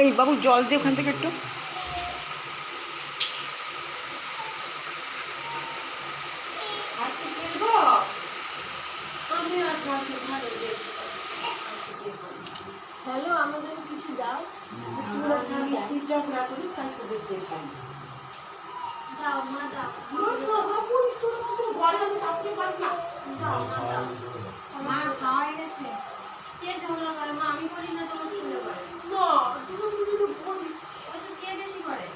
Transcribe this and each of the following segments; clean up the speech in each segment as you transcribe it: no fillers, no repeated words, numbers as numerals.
এই বাবু জল দিয়ে ওখান থেকে একটু। হ্যালো, আমাদের কিছু দাও। ঝগড়া করি তাই তোদের দেখবেন। দাও মা, দাও। ঝগড়া করিস তোর ঘরে আমি থাকতে পারি না। দাও মা, দাও। মা খাওয়া হয়ে গেছে। কে ঝগড়া করে? মা আমি করি না, তোমার ছেলে করে। না, তুমি যদি বলি ওই তো কে বেশি করে?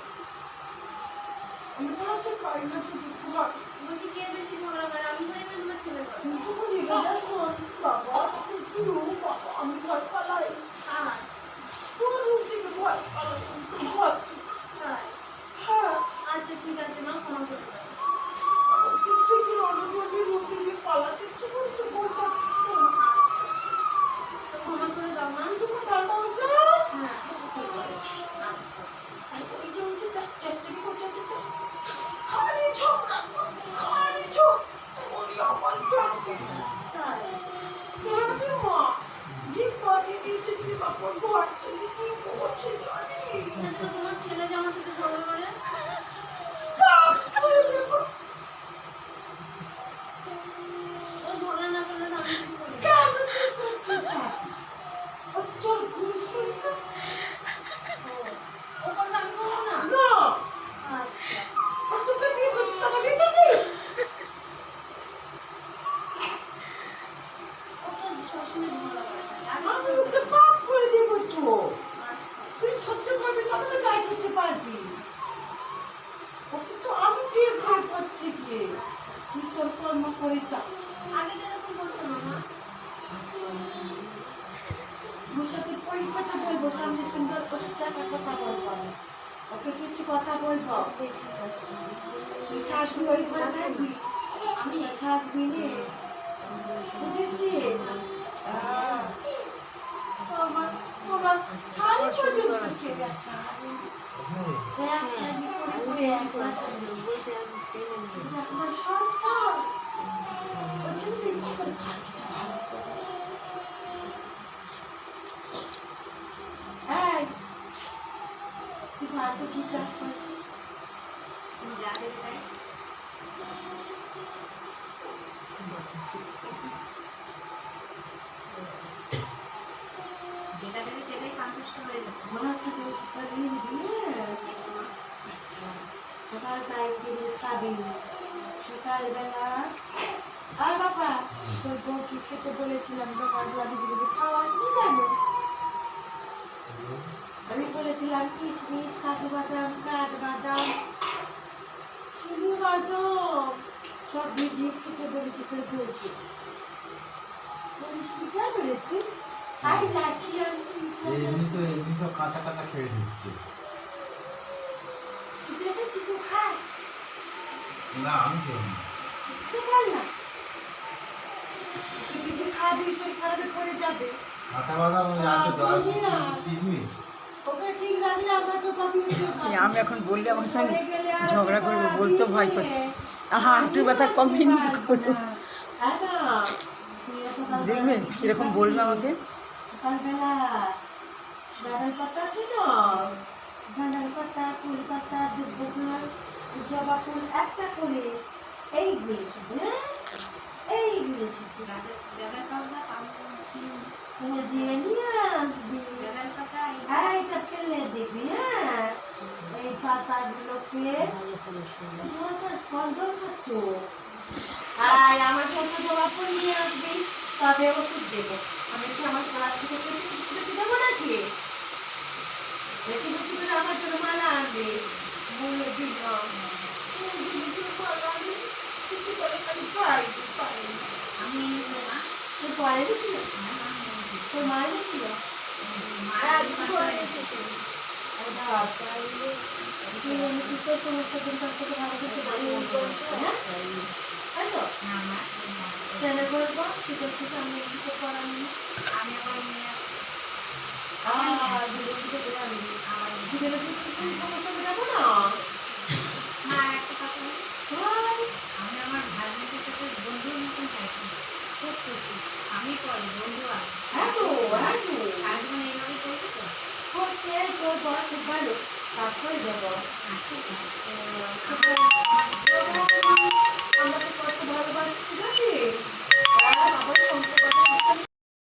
আমি তো পারি না, তুই বলছি কে বেশি ঝগড়া করে? আমি করি না, তোমার ছেলে করে। বাবা আমি ভয় পালাই। হ্যাঁ, আচ্ছা ঠিক আছে মা, ক্ষমা করে দাও। ক্ষমা করে দাও মা। হ্যাঁ, তোমার ছেলে যে আমার সাথে ঝগড়া করে। ও ঝগড়া না করলে আমি কিছু করি না। ও করলে আমি করবো না। আচ্ছা, ও তো সবসময় ঝগড়া করে। আগে তো এরকম করতো না মা। কথা বলবো, সামনে সুন্দর কথা বলবো, ওকে কিছু কথা বলবো। তুই থাকবি, ওই ঘরে থাকবি, আমি থাকবি নে, বুঝেছি? তোমার শাড়ি পর্যন্ত কে দেখা এক শাড়ি পরে পরে একবার শাড়ি আপনার সব ছাড় ওর জন্য ইচ্ছে করে খাই কিছু ভালো করে। এই তুই ভাতে কি চাষ করছিস? মার কাছে ওষুধটা দিয়ে দিবি। আচ্ছা, সকাল টাইমকে খাবি, সকালবেলা। আর বাবা, তোর বউকে খেতে বলেছিলাম সকালবেলা দিদি খাওয়াসনি কেন? আমি বলেছিলাম কিশমিশ, কাজু বাদাম, কাঠবাদাম, শুধু বাদাম সব ভিজিয়ে খেতে বলেছি, তুই বলছি বলিসনি কেন রে তুই? খাই লাঠি এমনি সব কাঁচা কাঁচা খেয়ে দিচ্ছে। তুই দেখেছিস ও খায়? না আমি খেয়ে নি। বুঝতে পারলাম তুই কিছু খাবি, শরীর খারাপে পড়ে যাবে। কাঁচা বাদাম আছে তো, আর কিশমিশ। ওকে ঠিক রাখলে আমরা তো পাবি। আমি এখন বললে আমার সঙ্গে ঝগড়া করবো, বলতেও ভয় করছি। হাঁটুর ব্যথা কমিয়ে নিয়ে করবো, দেখবেন কিরকম বলবে আমাকে। সকালবেলা গাঁদাল পাতা আছে না, গাঁদাল পাতা, ফুল পাতা, দুব্ব ফুল, জবা ফুল একটা করে, এইগুলো শুধু, হ্যাঁ এইগুলো শুধু দিয়ে নিয়ে আসবি। এইটা ফেলে দিবি, হ্যাঁ এই পাতাগুলোকে ফল দরকার তো। আর আমার জন্য জবা ফুল নিয়ে আসবি, তবে ওষুধ দেবো। আমি কি আমার ক্লাস থেকে দেবো নাকি? বেশি বেশি করে আমার জন্য মালা আনবে, বলে দিল আমি তোর পরে গেছিল, তোর মা গেছিল, তোর সমস্যার জন্য তার থেকে ভালো করতে পারি, হ্যাঁ তাই তো কেন করবো? তুই করছিস, আমি কিছু করার নেই। আমি আমার মেয়ে সমস্যা যাবো না। একটা কথা, আমি আমার ভাগ্নিকে সাথে বন্ধুর মতন চাইছি, করতেছি আমি করি বন্ধু। আর হ্যাঁ তো এইভাবে করবি তো। খেয়ে তোর বড় খুব ভালো তারপরে যাবো